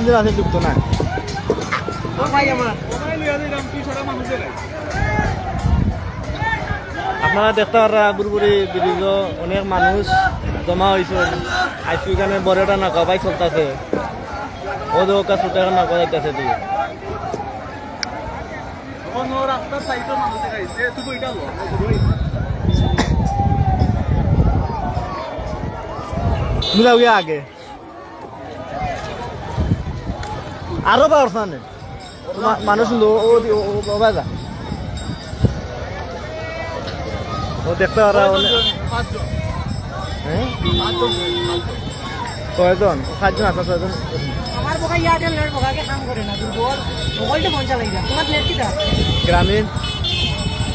দিন আছে যুক্ত না আপনারা দেখতে পারা বুড়বুড়ি ব্রিজ অনেক মানুষ জমা হয়েছে আজকে এখানে বড় একটা নাকা বাই চলতেছে ও দোকা ছোট একটা নাকা যাইতেছে দিয়ে রাস্তার সাইডে মানুষ দেখাইছে তুই এটা মিলাও গিয়ে আগে আরো পারছ না মানুষ বাজা ও দেখতে পারা কয়জন 7জন আছে 6জন আমার বোকা ইয়ারটেল নেট বোকাকে কাম করে না দুর্বল মোবাইলটা ফোন চালাই না তোমার নেট কিটা গ্রামীণ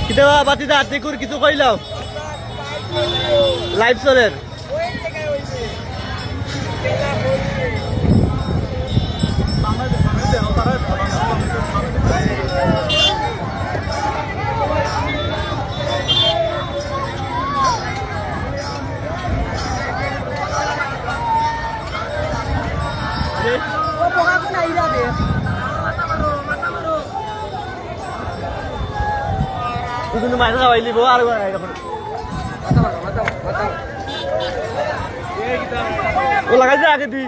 কিটা বাতি দা আতে করে কিছু কইলাও লাইভ চলের কিন্তু মাইনা যাওয়াই লিব আর ও লাগাইছে আগে দি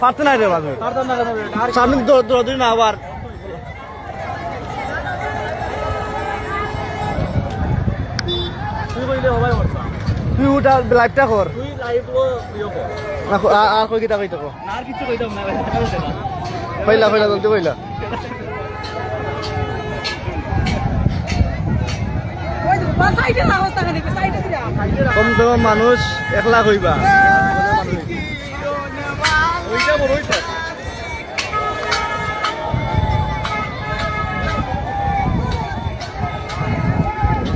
পারতে নাই রে বাবু সামনে দৌড় না আবার তুই ওটা লাইভটা কর আর কই কিটা কইতে কো আর কিছু কইতাম না কইলা জলদি কইলা কম সম মানুষ 1 লাখ হইবা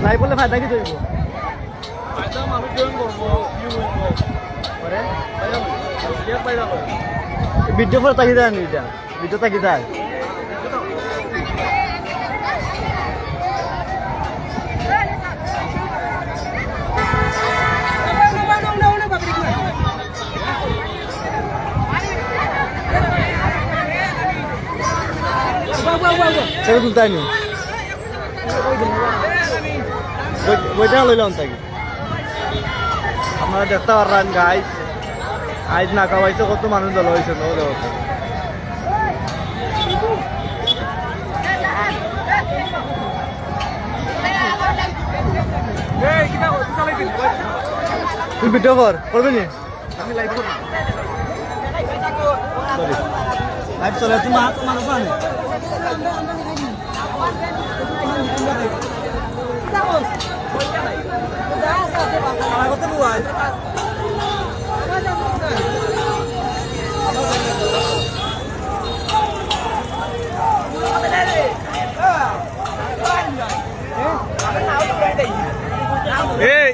লাইভ বলে ফায়দা কি হইব ভিডিও করে তাকি দেয় এটা ভিডিও তাকি দেয় সেটা তুলতে হয়নি বইটা লইলাম তাকে আপনারা দেখতে পারেন গাইস আজ না খাওয়াইছে কত মানুষ দল হয়েছে তুই ভিডিও করবে নি আমি লাইভ করব লাইভ চলে তুমি মানুষ আনে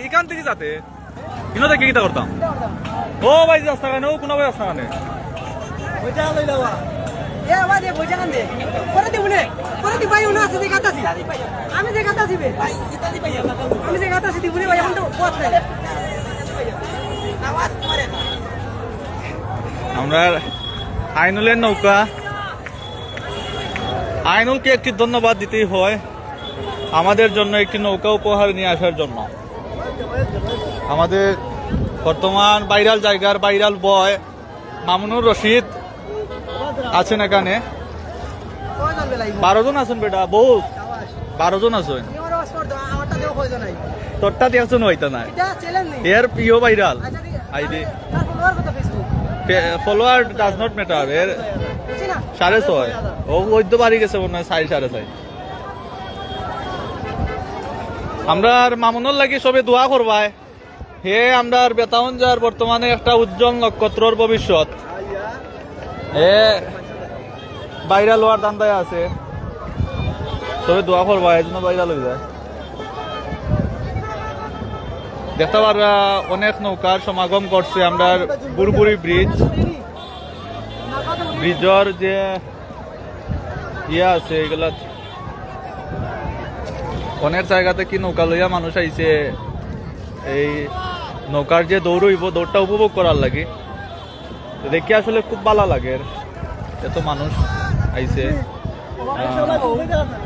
ইকান থেকে যাতে ইনো থেকে কিতা করতাম ও ভাই রাস্তা কানে ও কোন ভাই রাস্তা কানে ওইটা লই লাওয়া এ আবার দে বইটা কান দে করে দিবনে করে দি ভাই উনা আছে যে গাতাছি আমি যে গাতাছি বে আমি যে গাতাছি দিবনে ভাই এখন তো পথ নাই আওয়াজ করে আমরা আইনুলের নৌকা আইনুলকে একটি ধন্যবাদ দিতেই হয় আমাদের জন্য একটি নৌকা উপহার নিয়ে আসার জন্য আমাদের বর্তমান ভাইরাল জায়গার ভাইরাল বয় মামুনুর রশিদ আছেন এখানে 12 জন আছেন বেটা বহু 12 জন আছেন তোরটা দিয়েছেন হইতো না এর প্রিয় viral ID follower does not matter এর 6.5 ও বৈদ্য বাড়ি গেছে মনে হয় 6.5 আমরা মামুনুর লাগি সবে দোয়া করবাই হে আমরা বেতাউন যার বর্তমানে একটা উজ্জ্বল নক্ষত্রর ভবিষ্যৎ হে ভাইরাল হওয়ার দান্দায় আছে সবে দোয়া করবা এই জন্য ভাইরাল হয়ে যায় দেখতে পারবা অনেক নৌকার সমাগম করছে আমরা বুড়বুড়ি ব্রিজের যে ইয়ে আছে এগুলা অনেক জায়গাতে কি নৌকা লইয়া মানুষ আইছে এই নৌকার যে দৌড় হইব দৌড়টা উপভোগ করার লাগে দেখি আসলে খুব ভালো লাগে এত মানুষ আইছে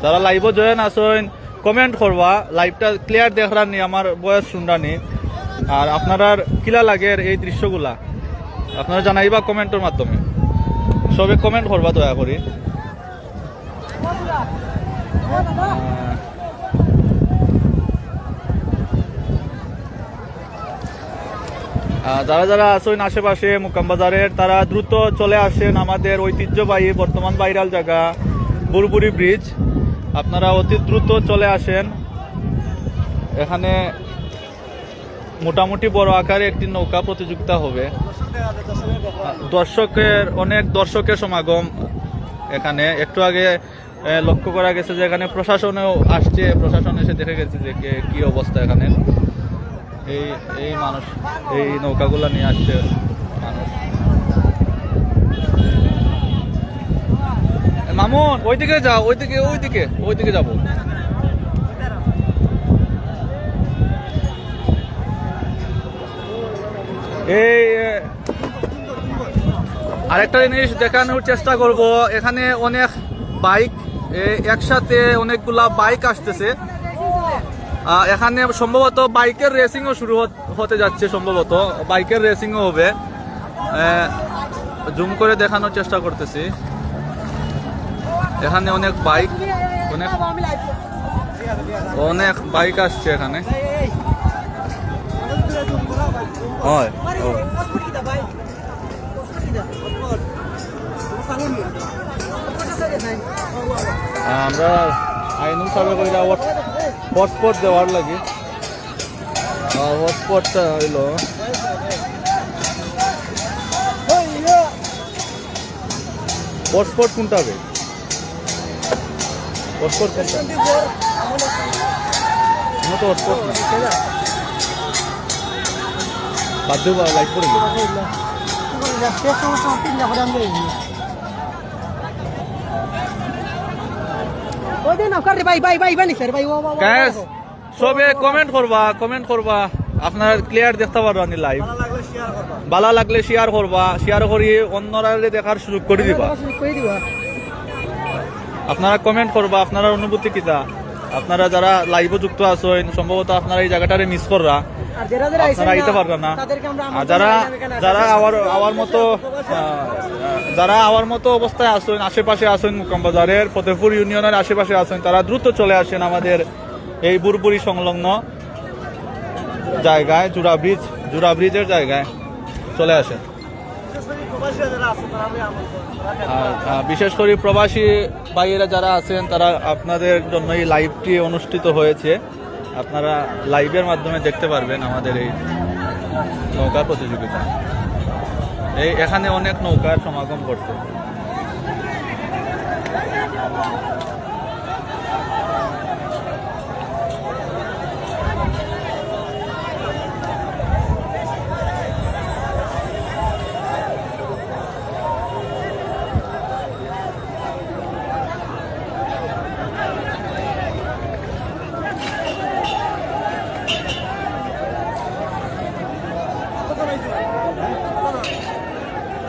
যারা লাইভ জয়েন আসেন কমেন্ট করবা লাইভটা ক্লিয়ার দেখরা নি আমার বয়স শুনরা নি আর আপনারা কিলা লাগে এই দৃশ্যগুলা আপনারা জানাইবা কমেন্টের মাধ্যমে সবে কমেন্ট করবা দয়া করে যারা যারা আছেন আশেপাশে মুকাম বাজারের তারা দ্রুত চলে আসেন আমাদের ঐতিহ্যবাহী বর্তমান ভাইরাল জায়গা বুরবুরি ব্রিজ আপনারা অতি দ্রুত চলে আসেন এখানে মোটামুটি বড় আকারে একটি নৌকা প্রতিযোগিতা হবে অনেক দর্শকের সমাগম এখানে একটু আগে লক্ষ্য করা গেছে যে এখানে প্রশাসনেও আসছে প্রশাসন এসে দেখে গেছে যে কি অবস্থা এখানে এই মানুষ এই নৌকাগুলো নিয়ে আসছে মানুষ মামুন ওইদিকে যাও ওইদিকে যাবো এই আরেকটা জিনিস দেখানোর চেষ্টা করব এখানে অনেক বাইক একসাথে অনেকগুলা বাইক আসতেছে এখানে সম্ভবত বাইকের রেসিংও শুরু হতে যাচ্ছে সম্ভবত বাইকের রেসিংও হবে জুম করে দেখানোর চেষ্টা করতেছি এখানে অনেক বাইক অনেক বাইক আসছে এখানে হয় আমরা আইনুল সাহেব কইরা হটস্পট দেওয়ার লাগে হটস্পটটা হইল হটস্পট কোনটা হবে হটস্পট কোনটা তো হটস্পট না বাধ্য লাইট করে সবে কমেন্ট করবা আপনার ক্লিয়ার দেখতে পারবা নি লাইভ ভালো লাগলে শেয়ার করবা শেয়ার করি অন্যরা দেখার সুযোগ করে দিবা আপনারা কমেন্ট করবা আপনারা অনুভূতি কিতা আপনারা যারা লাইভে যুক্ত আছেন সম্ভবত আপনারা এই জায়গাটারে মিস কররা আপনারা আইতে পারবেন না আর যারা আমার মতো অবস্থায় আছেন আশেপাশে আছেন মুকাম বাজারের ফতেপুর ইউনিয়নের আশেপাশে আছেন তারা দ্রুত চলে আসেন আমাদের এই বুরবুরি সংলগ্ন জায়গায় জুড়া ব্রিজের জায়গায় চলে আসেন বিশেষ করে প্রবাসী ভাইয়েরা যারা আছেন তারা আপনাদের জন্য এই লাইভটি অনুষ্ঠিত হয়েছে আপনারা লাইভের মাধ্যমে দেখতে পারবেন আমাদের এই নৌকা প্রতিযোগিতা এখানে অনেক নৌকার সমাগম করছে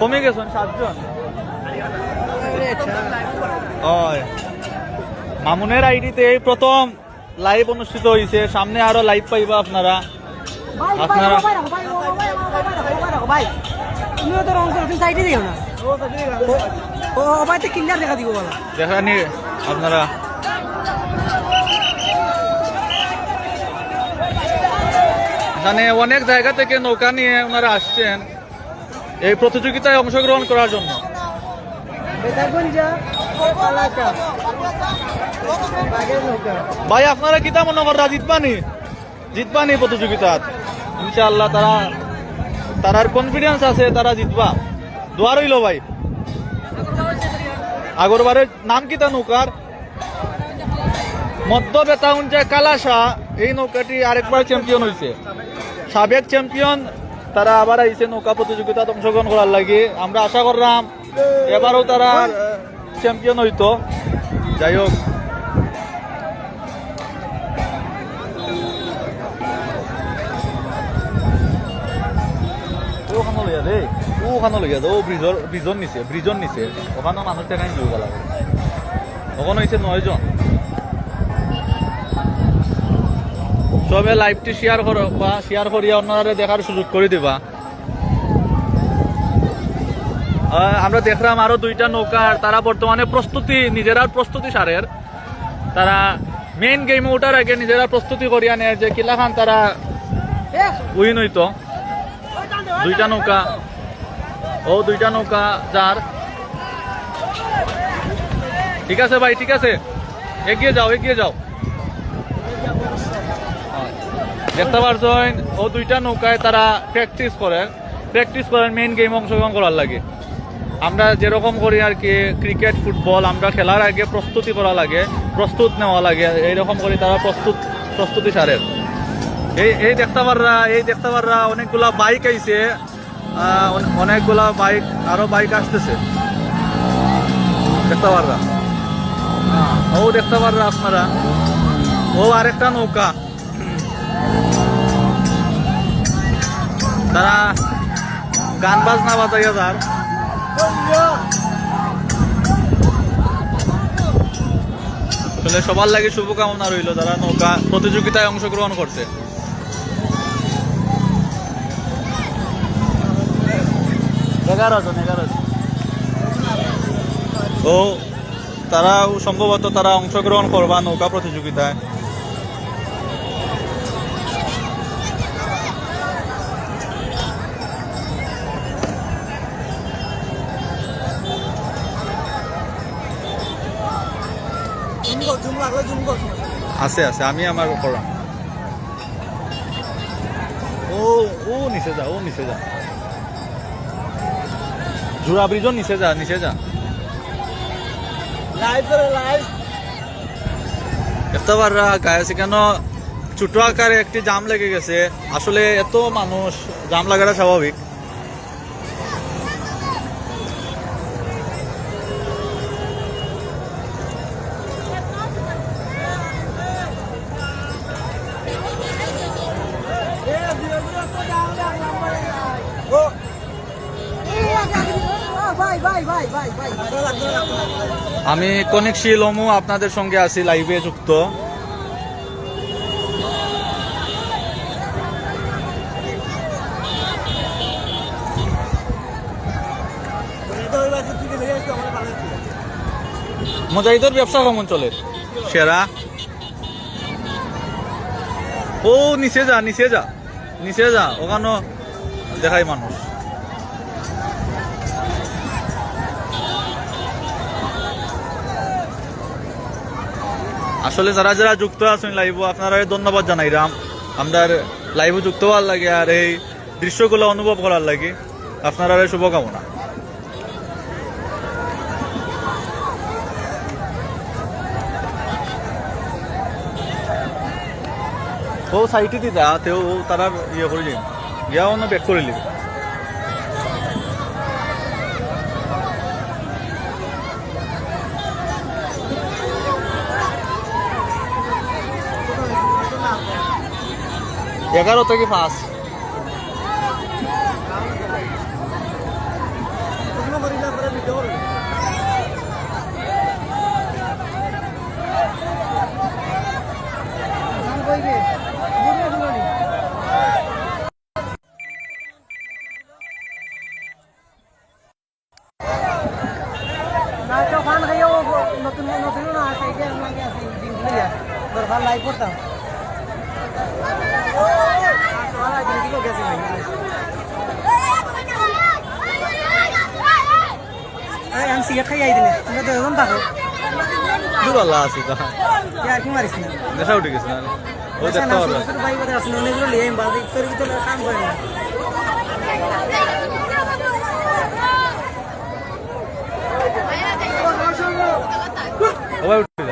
কমে গেছেন 7 জন মামুনের আইডিতে এই প্রথম লাইভ অনুষ্ঠিত হয়েছে সামনে আরো লাইভ পাইবা আপনারা দেখানি আপনারা এখানে অনেক জায়গা থেকে নৌকা নিয়ে ওনারা আসছেন এই প্রতিযোগিতায় অংশগ্রহণ করার জন্য ভাই আপনারা কিতা মনে করা জিতবানি প্রতিযোগিতা ইনশাআল্লাহ তারার কনফিডেন্স আছে তারা জিতবা দোয়া রইল ভাই আগরবারের নাম কিতা নৌকার মধ্য বেতাউঞ্জা কালাসা এই নৌকাটি আরেকবার চ্যাম্পিয়ন হয়েছে সাবেক চ্যাম্পিয়ন তারা আবার আইসে নৌকা প্রতিযোগিতা অংশগ্রহণ করার লাগে আমরা আশা করলাম এবারও তারা চ্যাম্পিয়ন হইতো। যাই হোক, ওখানে লইয়া দে, ওখানে লইয়া দে, ও ব্রিজর নিচে ওখানে মানুষ দেখাই নিয়ে গেল। ওখানে হয়েছে 9 জন। সবে লাইভটি শেয়ার করো বা শেয়ার করিয়া অন্যরা দেখার সুযোগ করে দিবা। আমরা দেখলাম আরো 2টা নৌকার, তারা বর্তমানে নিজেরা প্রস্তুতি সারের। তারা মেইন গেমে ওঠার আগে নিজেরা প্রস্তুতি করিয়া নেয় যে কিলাখান তারা উইন হইতো। 2টা নৌকা, ও 2টা নৌকা যার। ঠিক আছে ভাই, ঠিক আছে, এগিয়ে যাও। দেখতে পারছেন ও 2টা নৌকায় তারা প্র্যাকটিস করেন মেইন গেম অংশগ্রহণ করার লাগে। আমরা যেরকম করি আর কি, ক্রিকেট ফুটবল আমরা খেলার আগে প্রস্তুতি করা লাগে, প্রস্তুত নেওয়া লাগে, এইরকম করে তারা প্রস্তুতি সারের। এই দেখতে পাররা অনেকগুলা বাইক আইছে, অনেকগুলা বাইক, আরো বাইক আসতেছে দেখতে পাররা। ও দেখতে পাররা আপনারা, ও আরেকটা নৌকা, তারা গান বাজনা বাজাইয়া যার। আসলে সবার লাগে শুভকামনা রইল যারা নৌকা প্রতিযোগিতায় অংশগ্রহণ করছে। এগারো জন। ও তারা সম্ভবত তারা অংশগ্রহণ করবা নৌকা প্রতিযোগিতায়। আছে আমি আমার করা। ও নিচে যা, জোড়া ব্রিজও নিচে যা। দেখতে পাররা গায়ে কেন ছোট আকারে একটি জাম লেগে গেছে। আসলে এত মানুষ, জাম লাগাটা স্বাভাবিক। আমি কনিক শিলমু আপনাদের সঙ্গে আছি, লাইভে যুক্ত। মুজাহিদের ব্যবসা কেমন চলে? সেরা। ও নিচে যা, ওখানে দেখাই মানুষ। আসলে যারা যুক্ত আছেন লাইভ, আপনারা ধন্যবাদ জানাইলাম। আমরা লাইভ যুক্ত হওয়ার লাগে আর এই দৃশ্যগুলো অনুভব করার লাগে। আপনারা শুভকামনা। ও সাইটে দিদা তেও তারা ইয়ে করে দিন, ইয়া অন্য ব্যাক করে নিবে। এগারো থেকে 5। লাইভ করতাম আমি সিগারেট খাই আই দিলে তোমরা তো এরকম থাকো দূর আল্লাহ আছি তা কি মারিস না নেশা উঠে গেছে না ও দেখতে পারবে ভাই কথা আসলে অনেকগুলো লিয়ে বাদ তোর ভিতরে কাম করে না ও ভাই উঠে